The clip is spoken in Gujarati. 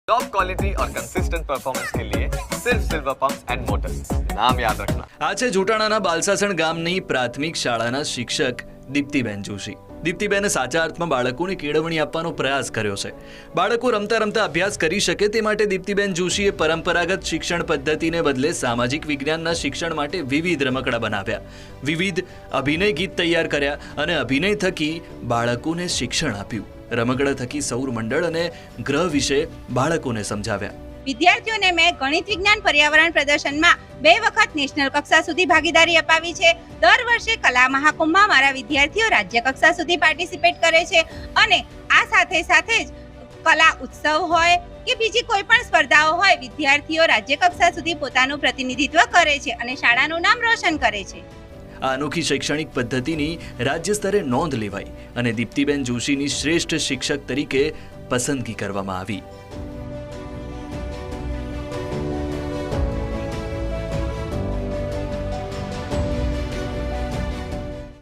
टॉप क्वालिटी और कंसिस्टेंट परफॉर्मेंस के लिए सिर्फ सिल्वर पंप्स एंड मोटर्स, नाम याद रखना। આ છે જોટાણાના બાલસાસણ ગામની પ્રાથમિક શાળાના શિક્ષક દીપ્તિબેન જોશી। દીપ્તિબેને સાચા અર્થમાં બાળકોને કેળવણી આપવાનો પ્રયાસ કર્યો છે। બાળકો રમતા રમતા અભ્યાસ કરી શકે તે માટે દીપ્તિબેન જોશીએ પરંપરાગત શિક્ષણ પદ્ધતિને બદલે સામાજિક વિજ્ઞાનના શિક્ષણ માટે વિવિધ રમકડા બનાવ્યા, વિવિધ અભિનય ગીત તૈયાર કર્યા અને અભિનય થકી બાળકોને શિક્ષણ આપ્યું। રમકડા થકી સૌર મંડળ અને ગ્રહ વિશે બાળકોને સમજાવ્યા। વિદ્યાર્થીઓને મેં ગણિત વિજ્ઞાન પર્યાવરણ પ્રદર્શનમાં 2 વખત નેશનલ કક્ષા સુધી ભાગીદારી અપાવી છે। દર વર્ષે કલા મહાકુંભમાં મારા વિદ્યાર્થીઓ રાજ્ય કક્ષા સુધી પાર્ટિસિપેટ કરે છે અને આ સાથે સાથે જ કલા ઉત્સવ હોય કે બીજી કોઈ પણ સ્પર્ધાઓ હોય, વિદ્યાર્થીઓ રાજ્ય કક્ષા સુધી પોતાનું પ્રતિનિધિત્વ કરે છે અને શાળાનું નામ રોશન કરે છે। આ અનોખી શૈક્ષણિક પદ્ધતિની રાજ્ય સ્તરે નોંધ લેવાઈ અને દીપ્તિબેન જોશીની શ્રેષ્ઠ શિક્ષક તરીકે પસંદગી કરવામાં આવી।